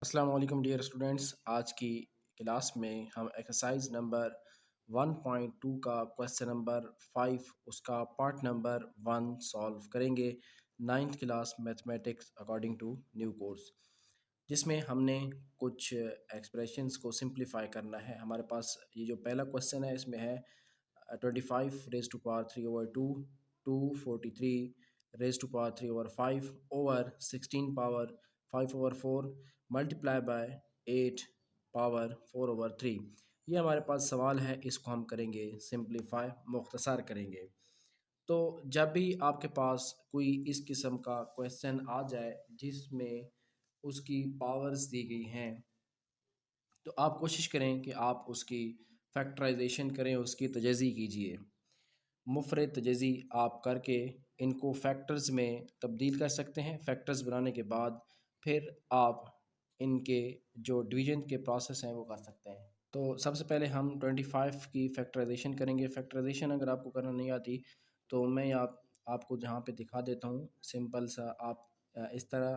अस्सलाम वालेकुम dear students. आज की क्लास में हम एक्सरसाइज नंबर 1.2 का क्वेश्चन नंबर 5 उसका पार्ट नंबर 1 सॉल्व करेंगे। Ninth class mathematics according to new course, जिसमें हमने कुछ एक्सप्रेशंस को सिंप्लीफाई करना है। हमारे पास ये जो पहला क्वेश्चन है इसमें है 25 raise to power 3 over 2, 243 raise to power 3 over 5 over 16 power 5 over 4 multiply by 8 power 4 over 3। ये हमारे पास सवाल है, इसको हम करेंगे सिंप्लीफाई, मुख्तसर करेंगे। तो जब भी आपके पास कोई इस किस्म का क्वेश्चन आ जाए जिसमें उसकी पावर्स दी गई हैं, तो आप कोशिश करें कि आप उसकी फैक्टराइजेशन करें, उसकी तजज़ी कीजिए। मुफरद तजज़ी आप करके इनको फैक्टर्स में तब्दील कर सकते हैं। फैक्टर्स बनाने के बाद फिर आप इनके जो डिवीजन के प्रोसेस हैं वो कर सकते हैं। तो सबसे पहले हम 25 की फैक्टराइजेशन करेंगे। फैक्टराइजेशन अगर आपको करना नहीं आती तो मैं आपको जहाँ पे दिखा देता हूँ, सिंपल सा आप इस तरह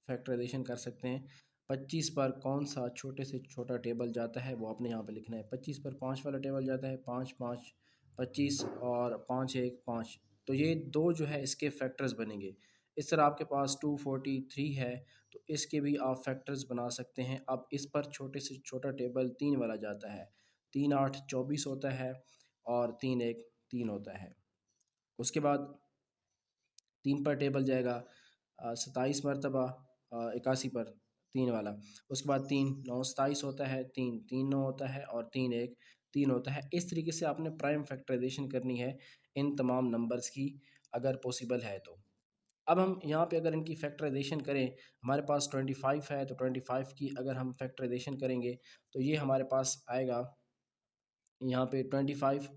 फैक्टराइजेशन कर सकते हैं। 25 पर कौन सा छोटे से छोटा टेबल जाता है वो आपने यहाँ पे लिखना है। 25 पर 5 वाला टेबल जाता है, 5 5 25 और 5 1 5। तो ये दो जो है इसके फैक्टर्स बनेंगे। इस तरह आपके पास 243 है तो इसके भी आप फैक्टर्स बना सकते हैं। अब इस पर छोटे से छोटा टेबल 3 वाला जाता है, 3 8 24 होता है और 3 1 3 होता है। उसके बाद 3 पर टेबल जाएगा 27 मरतबा 81 पर 3 वाला। उसके बाद 3 9 27 होता है, 3 3 9 होता है और 3 1 3 होता है। इस तरीके से आपने प्राइम फैक्टराइजेशन करनी है इन तमाम नंबर्स की, अगर पॉसिबल है तो। अब हम यहाँ पे अगर इनकी फैक्टराइजेशन करें, हमारे पास 25 है तो 25 की अगर हम फैक्टराइजेशन करेंगे तो ये हमारे पास आएगा यहाँ पे 25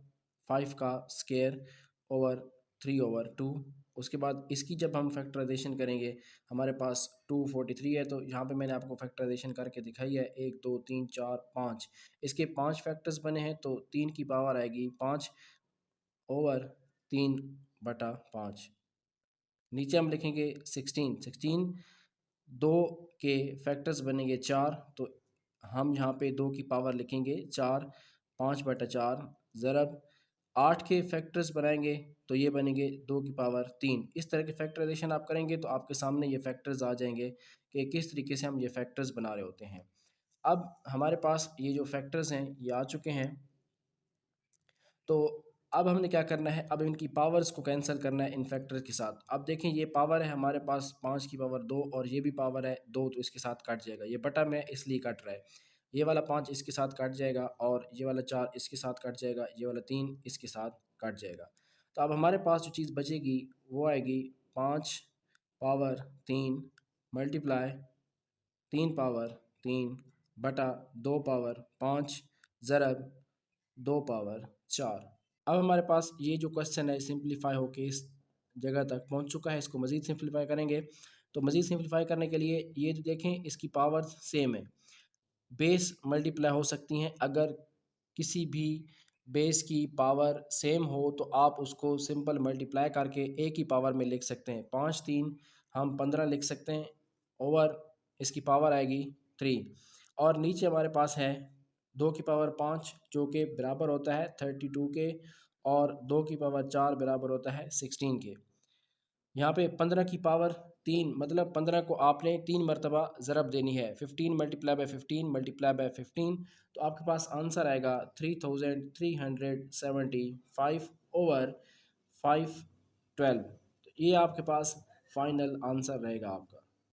5 का स्केयर ओवर 3 ओवर 2। उसके बाद इसकी जब हम फैक्टराइजेशन करेंगे हमारे पास 243 है, तो यहाँ पे मैंने आपको फैक्टराइजेशन करके दिखाई है 1 2 3 4 5। इसके 5 फैक्टर्स बने हैं तो 3 की पावर आएगी 5 ओवर 3 बटा 5। नीचे हम लिखेंगे 16 दो के फैक्टर्स बनेंगे 4, तो हम यहाँ पे 2 की पावर लिखेंगे 4 5 बटा 4 ज़रब 8 के फैक्टर्स बनाएंगे तो ये बनेंगे 2 की पावर 3। इस तरह के फैक्टराइजेशन आप करेंगे तो आपके सामने ये फैक्टर्स आ जाएंगे कि किस तरीके से हम ये फैक्टर्स बना रहे होते हैं। अब हमारे पास ये जो फैक्टर्स हैं ये आ चुके हैं, तो अब हमने क्या करना है, अब इनकी पावर्स को कैंसिल करना है इन फैक्टर्स के साथ। अब देखें ये पावर है हमारे पास 5 की पावर 2 और ये भी पावर है 2, तो इसके साथ कट जाएगा। ये बटा में इसलिए कट रहा है, ये वाला 5 इसके साथ कट जाएगा और ये वाला 4 इसके साथ कट जाएगा, ये वाला 3 इसके साथ कट जाएगा। तो अब हमारे पास जो चीज़ बचेगी वो आएगी 5 पावर 3 मल्टीप्लाई 3 पावर 3 बटा 2 पावर 5 ज़रब 2 पावर 4। अब हमारे पास ये जो क्वेश्चन है सिंप्लीफाई होके इस जगह तक पहुंच चुका है। इसको मज़ीद सिंप्लीफाई करेंगे तो मज़ीद सिंप्लीफाई करने के लिए ये जो देखें इसकी पावर सेम है, बेस मल्टीप्लाई हो सकती हैं। अगर किसी भी बेस की पावर सेम हो तो आप उसको सिंपल मल्टीप्लाई करके एक ही पावर में लिख सकते हैं। 5 3 हम 15 लिख सकते हैं ओवर इसकी पावर आएगी 3। और नीचे हमारे पास है 2 की पावर 5 जो कि बराबर होता है 32 के, और 2 की पावर 4 बराबर होता है 16 के। यहाँ पे 15 की पावर 3 मतलब 15 को आपने 3 मरतबा ज़रब देनी है। 15 मल्टीप्लाई बाय 15 मल्टीप्लाई बाय 15, तो आपके पास आंसर आएगा 3375 ओवर 512। तो ये आपके पास फाइनल आंसर रहेगा आपका।